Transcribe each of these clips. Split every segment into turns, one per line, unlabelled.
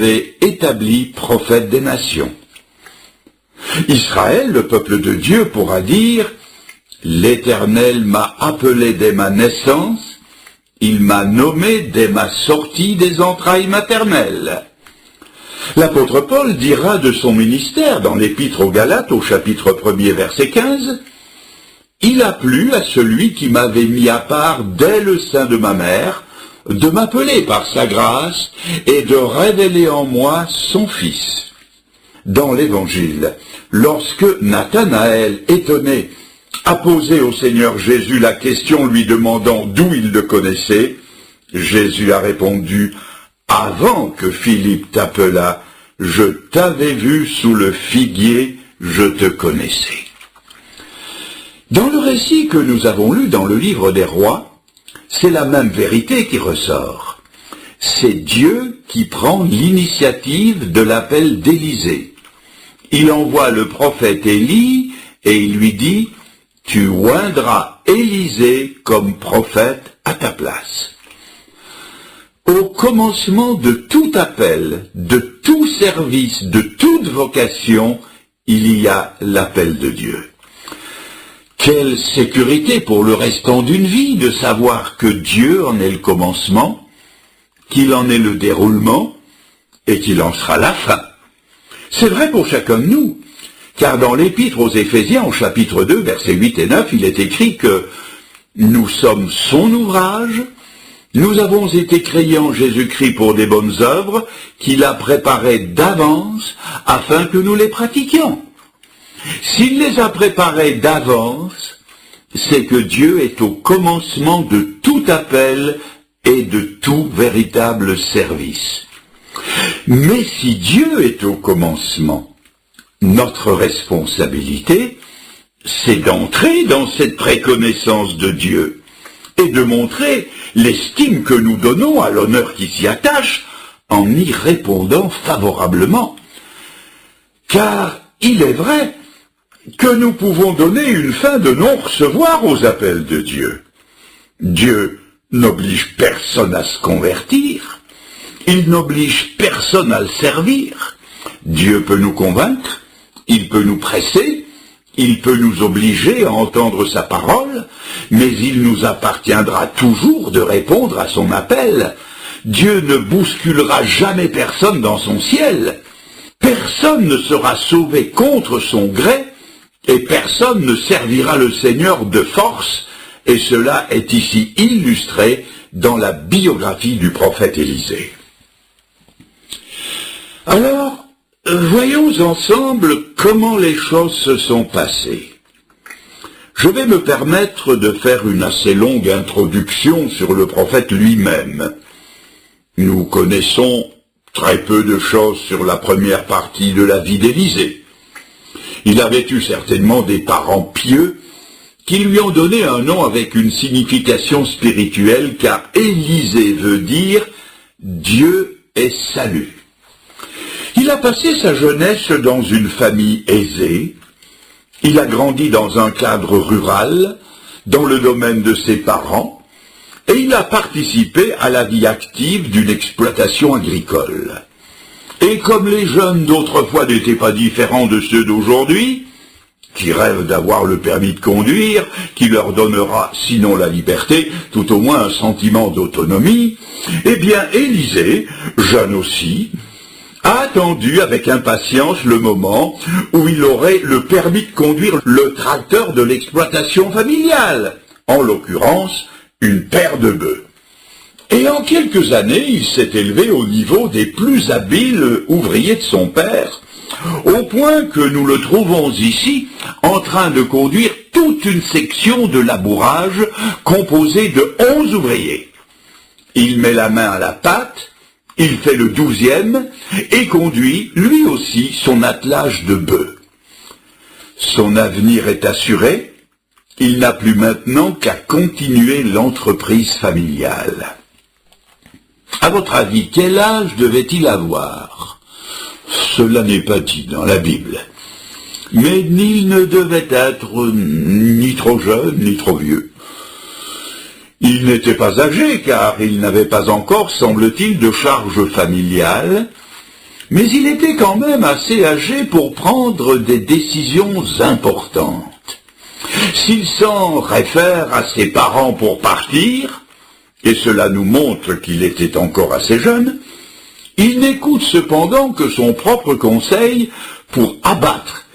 avait établi prophète des nations. Israël, le peuple de Dieu, pourra dire « L'Éternel m'a appelé dès ma naissance, il m'a nommé dès ma sortie des entrailles maternelles. » L'apôtre Paul dira de son ministère dans l'Épître aux Galates au chapitre 1er verset 15 « Il a plu à celui qui m'avait mis à part dès le sein de ma mère, de m'appeler par sa grâce et de révéler en moi son Fils. » Dans l'Évangile, lorsque Nathanaël, étonné, a posé au Seigneur Jésus la question lui demandant d'où il le connaissait, Jésus a répondu « Avant que Philippe t'appelât, je t'avais vu sous le figuier, je te connaissais. » Dans le récit que nous avons lu dans le livre des Rois, c'est la même vérité qui ressort. C'est Dieu qui prend l'initiative de l'appel d'Élisée. Il envoie le prophète Élie et il lui dit « Tu oindras Élisée comme prophète à ta place. » Au commencement de tout appel, de tout service, de toute vocation, il y a l'appel de Dieu. Quelle sécurité pour le restant d'une vie de savoir que Dieu en est le commencement, qu'il en est le déroulement et qu'il en sera la fin. C'est vrai pour chacun de nous, car dans l'Épître aux Éphésiens, au chapitre 2, versets 8 et 9, il est écrit que nous sommes son ouvrage, nous avons été créés en Jésus-Christ pour des bonnes œuvres qu'il a préparées d'avance afin que nous les pratiquions. S'il les a préparées d'avance, c'est que Dieu est au commencement de tout appel et de tout véritable service. Mais si Dieu est au commencement, notre responsabilité, c'est d'entrer dans cette préconnaissance de Dieu et de montrer l'estime que nous donnons à l'honneur qui s'y attache en y répondant favorablement. Car il est vrai que nous pouvons donner une fin de non-recevoir aux appels de Dieu. Dieu n'oblige personne à se convertir, il n'oblige personne à le servir. Dieu peut nous convaincre, il peut nous presser, il peut nous obliger à entendre sa parole, mais il nous appartiendra toujours de répondre à son appel. Dieu ne bousculera jamais personne dans son ciel. Personne ne sera sauvé contre son gré, et personne ne servira le Seigneur de force, et cela est ici illustré dans la biographie du prophète Élisée. Alors, voyons ensemble comment les choses se sont passées. Je vais me permettre de faire une assez longue introduction sur le prophète lui-même. Nous connaissons très peu de choses sur la première partie de la vie d'Élisée. Il avait eu certainement des parents pieux qui lui ont donné un nom avec une signification spirituelle, car Élisée veut dire « Dieu est salut ». Il a passé sa jeunesse dans une famille aisée, il a grandi dans un cadre rural, dans le domaine de ses parents, et il a participé à la vie active d'une exploitation agricole. Et comme les jeunes d'autrefois n'étaient pas différents de ceux d'aujourd'hui, qui rêvent d'avoir le permis de conduire, qui leur donnera, sinon la liberté, tout au moins un sentiment d'autonomie, eh bien Élisée, jeune aussi, a attendu avec impatience le moment où il aurait le permis de conduire le tracteur de l'exploitation familiale, en l'occurrence une paire de bœufs. Et en quelques années, il s'est élevé au niveau des plus habiles ouvriers de son père, au point que nous le trouvons ici en train de conduire toute une section de labourage composée de 11 ouvriers. Il met la main à la pâte, il fait le 12e et conduit lui aussi son attelage de bœufs. Son avenir est assuré, il n'a plus maintenant qu'à continuer l'entreprise familiale. À votre avis, quel âge devait-il avoir? Cela n'est pas dit dans la Bible. Mais il ne devait être ni trop jeune, ni trop vieux. Il n'était pas âgé, car il n'avait pas encore, semble-t-il, de charge familiale, Mais il était quand même assez âgé pour prendre des décisions importantes. S'il s'en réfère à ses parents pour partir, et cela nous montre qu'il était encore assez jeune, il n'écoute cependant que son propre conseil pour abattre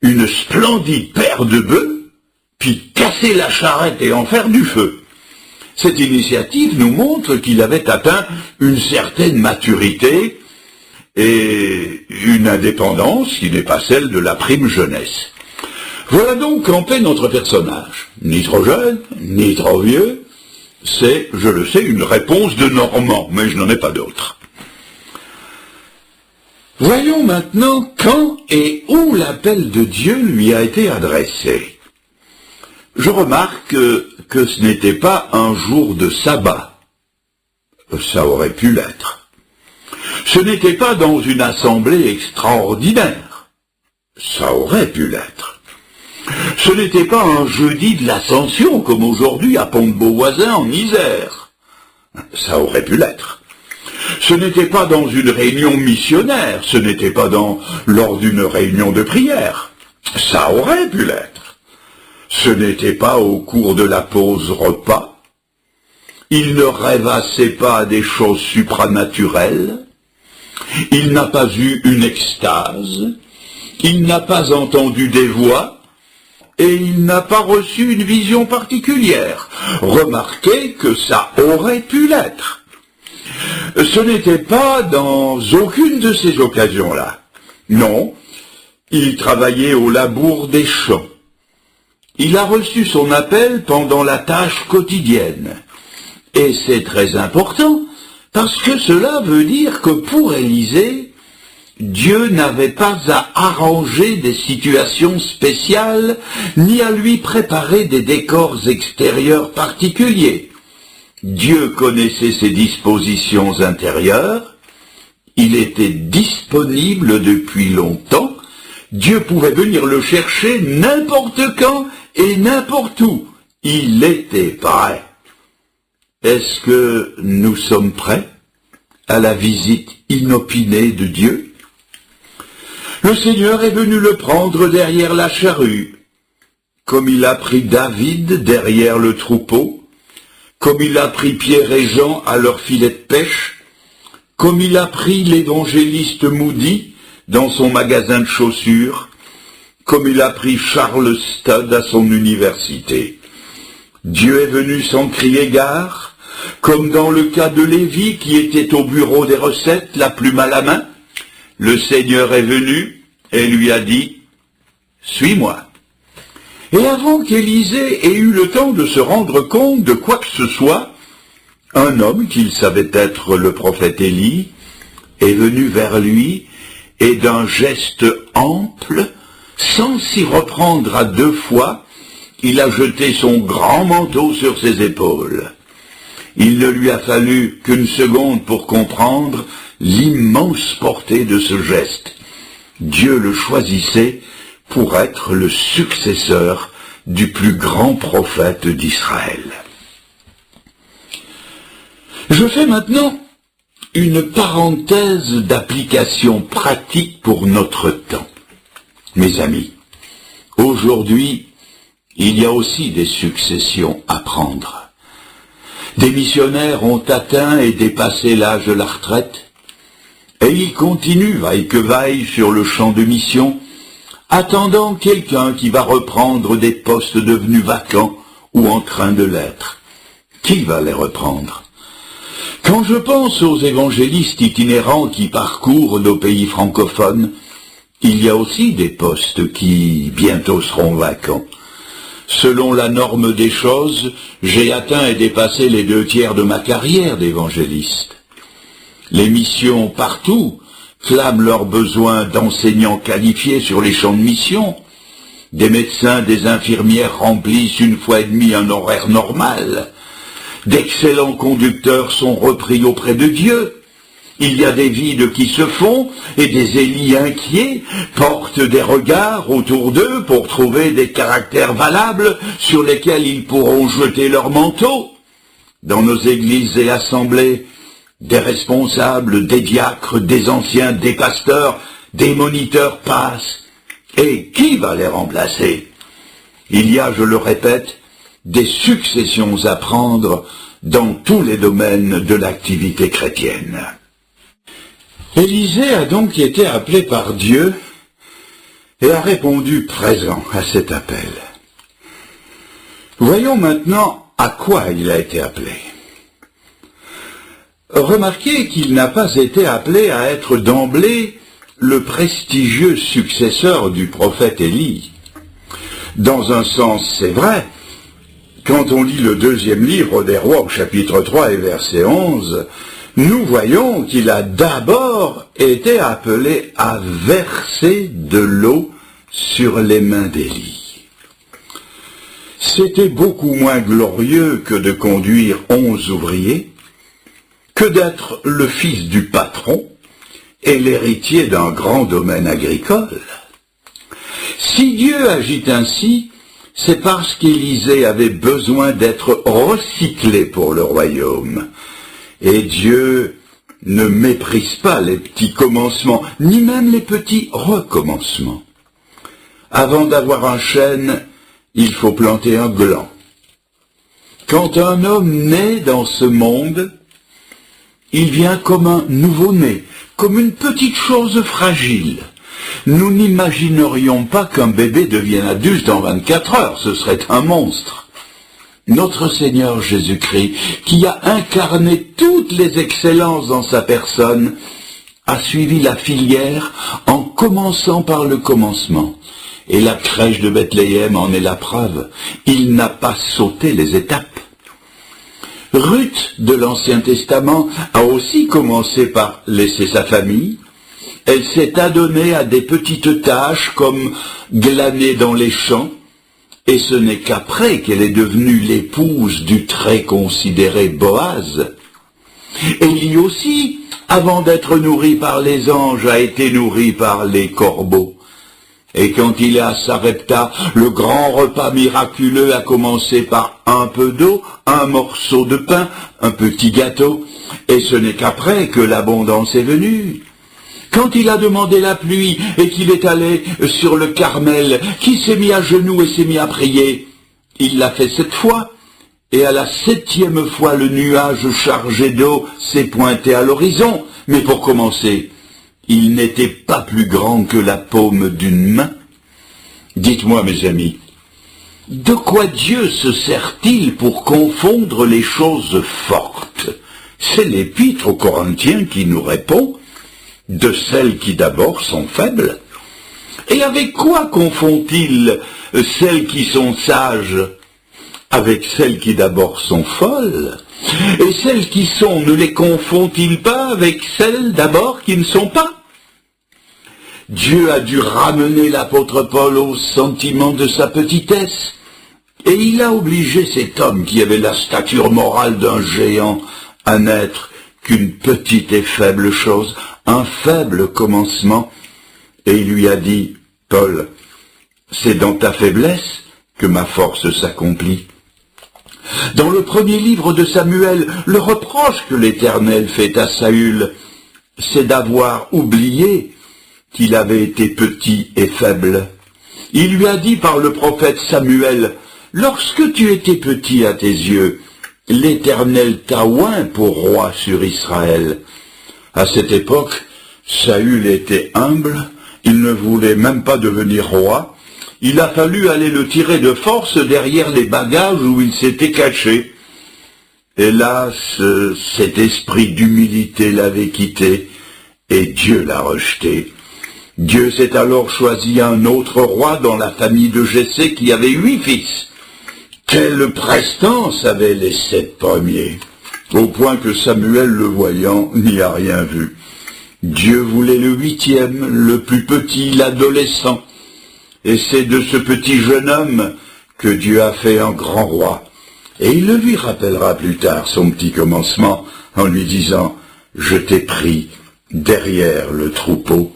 une splendide paire de bœufs, puis casser la charrette et en faire du feu. Cette initiative nous montre qu'il avait atteint une certaine maturité et une indépendance qui n'est pas celle de la prime jeunesse. Voilà donc campé notre personnage. Ni trop jeune, ni trop vieux. C'est, je le sais, une réponse de Normand, mais je n'en ai pas d'autre. Voyons maintenant quand et où l'appel de Dieu lui a été adressé. Je remarque que ce n'était pas un jour de sabbat. Ça aurait pu l'être. Ce n'était pas dans une assemblée extraordinaire. Ça aurait pu l'être. Ce n'était pas un jeudi de l'Ascension, comme aujourd'hui à Pont-de-Beauvoisin en Isère. Ça aurait pu l'être. Ce n'était pas dans une réunion missionnaire, ce n'était pas lors d'une réunion de prière. Ça aurait pu l'être. Ce n'était pas au cours de la pause repas. Il ne rêvassait pas à des choses supranaturelles. Il n'a pas eu une extase. Il n'a pas entendu des voix. Et il n'a pas reçu une vision particulière. Remarquez que ça aurait pu l'être. Ce n'était pas dans aucune de ces occasions-là. Non, il travaillait au labour des champs. Il a reçu son appel pendant la tâche quotidienne. Et c'est très important, parce que cela veut dire que pour Élisée, Dieu n'avait pas à arranger des situations spéciales, ni à lui préparer des décors extérieurs particuliers. Dieu connaissait ses dispositions intérieures, il était disponible depuis longtemps, Dieu pouvait venir le chercher n'importe quand et n'importe où. Il était prêt. Est-ce que nous sommes prêts à la visite inopinée de Dieu? Le Seigneur est venu le prendre derrière la charrue, comme il a pris David derrière le troupeau, comme il a pris Pierre et Jean à leur filet de pêche, comme il a pris l'évangéliste Moody dans son magasin de chaussures, comme il a pris Charles Studd à son université. Dieu est venu sans crier gare, comme dans le cas de Lévi qui était au bureau des recettes, la plume à la main. Le Seigneur est venu et lui a dit « Suis-moi ». Et avant qu'Élisée ait eu le temps de se rendre compte de quoi que ce soit, un homme qu'il savait être le prophète Élie est venu vers lui et d'un geste ample, sans s'y reprendre à deux fois, il a jeté son grand manteau sur ses épaules. Il ne lui a fallu qu'une seconde pour comprendre l'immense portée de ce geste. Dieu le choisissait pour être le successeur du plus grand prophète d'Israël. Je fais maintenant une parenthèse d'application pratique pour notre temps. Mes amis, aujourd'hui, il y a aussi des successions à prendre. Des missionnaires ont atteint et dépassé l'âge de la retraite, et ils continuent, vaille que vaille, sur le champ de mission, attendant quelqu'un qui va reprendre des postes devenus vacants ou en train de l'être. Qui va les reprendre? Quand je pense aux évangélistes itinérants qui parcourent nos pays francophones, il y a aussi des postes qui bientôt seront vacants. Selon la norme des choses, j'ai atteint et dépassé les 2/3 de ma carrière d'évangéliste. Les missions partout clament leur besoin d'enseignants qualifiés sur les champs de mission. Des médecins, des infirmières remplissent une fois et demie un horaire normal. D'excellents conducteurs sont repris auprès de Dieu. Il y a des vides qui se font et des Élis inquiets portent des regards autour d'eux pour trouver des caractères valables sur lesquels ils pourront jeter leur manteau. Dans nos églises et assemblées, Des responsables, des diacres, des anciens, des pasteurs, des moniteurs passent. Et qui va les remplacer? Il y a, je le répète, des successions à prendre dans tous les domaines de l'activité chrétienne. Élisée a donc été appelé par Dieu et a répondu présent à cet appel. Voyons maintenant à quoi il a été appelé. Remarquez qu'il n'a pas été appelé à être d'emblée le prestigieux successeur du prophète Élie. Dans un sens, c'est vrai. Quand on lit le 2e livre des Rois au chapitre 3 et verset 11, nous voyons qu'il a d'abord été appelé à verser de l'eau sur les mains d'Élie. C'était beaucoup moins glorieux que de conduire 11 ouvriers, que d'être le fils du patron et l'héritier d'un grand domaine agricole. Si Dieu agit ainsi, c'est parce qu'Élisée avait besoin d'être recyclé pour le royaume. Et Dieu ne méprise pas les petits commencements, ni même les petits recommencements. Avant d'avoir un chêne, il faut planter un gland. Quand un homme naît dans ce monde, il vient comme un nouveau-né, comme une petite chose fragile. Nous n'imaginerions pas qu'un bébé devienne adulte en 24 heures, ce serait un monstre. Notre Seigneur Jésus-Christ, qui a incarné toutes les excellences dans sa personne, a suivi la filière en commençant par le commencement. Et la crèche de Bethléem en est la preuve. Il n'a pas sauté les étapes. Ruth de l'Ancien Testament a aussi commencé par laisser sa famille. Elle s'est adonnée à des petites tâches comme glaner dans les champs, et ce n'est qu'après qu'elle est devenue l'épouse du très considéré Boaz. Élie aussi, avant d'être nourri par les anges, a été nourri par les corbeaux. Et quand il est à Sarepta, le grand repas miraculeux a commencé par un peu d'eau, un morceau de pain, un petit gâteau, et ce n'est qu'après que l'abondance est venue. Quand il a demandé la pluie et qu'il est allé sur le Carmel, qui s'est mis à genoux et s'est mis à prier, il l'a fait 7 fois, et à la 7e fois le nuage chargé d'eau s'est pointé à l'horizon. Mais pour commencer, il n'était pas plus grand que la paume d'une main. Dites-moi, mes amis, de quoi Dieu se sert-il pour confondre les choses fortes? C'est l'Épître aux Corinthiens qui nous répond, de celles qui d'abord sont faibles. Et avec quoi confond-il celles qui sont sages? Avec celles qui d'abord sont folles? Et celles qui sont, ne les confond-il pas avec celles d'abord qui ne sont pas? Dieu a dû ramener l'apôtre Paul au sentiment de sa petitesse, et il a obligé cet homme qui avait la stature morale d'un géant à n'être qu'une petite et faible chose, un faible commencement, et il lui a dit, « Paul, c'est dans ta faiblesse que ma force s'accomplit. » Dans le premier livre de Samuel, le reproche que l'Éternel fait à Saül, c'est d'avoir oublié qu'il avait été petit et faible. Il lui a dit par le prophète Samuel, « Lorsque tu étais petit à tes yeux, l'Éternel t'a oint pour roi sur Israël. » À cette époque, Saül était humble, il ne voulait même pas devenir roi. Il a fallu aller le tirer de force derrière les bagages où il s'était caché. Hélas, cet esprit d'humilité l'avait quitté, et Dieu l'a rejeté. Dieu s'est alors choisi un autre roi dans la famille de Jessé qui avait 8 fils. Quelle prestance avaient les 7 premiers, au point que Samuel, le voyant, n'y a rien vu. Dieu voulait le 8e, le plus petit, l'adolescent. Et c'est de ce petit jeune homme que Dieu a fait un grand roi. Et il le lui rappellera plus tard, son petit commencement, en lui disant « Je t'ai pris derrière le troupeau ».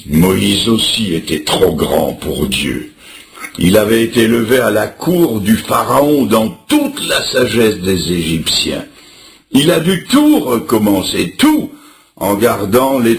Moïse aussi était trop grand pour Dieu. Il avait été élevé à la cour du Pharaon dans toute la sagesse des Égyptiens. Il a dû tout recommencer, tout, en gardant les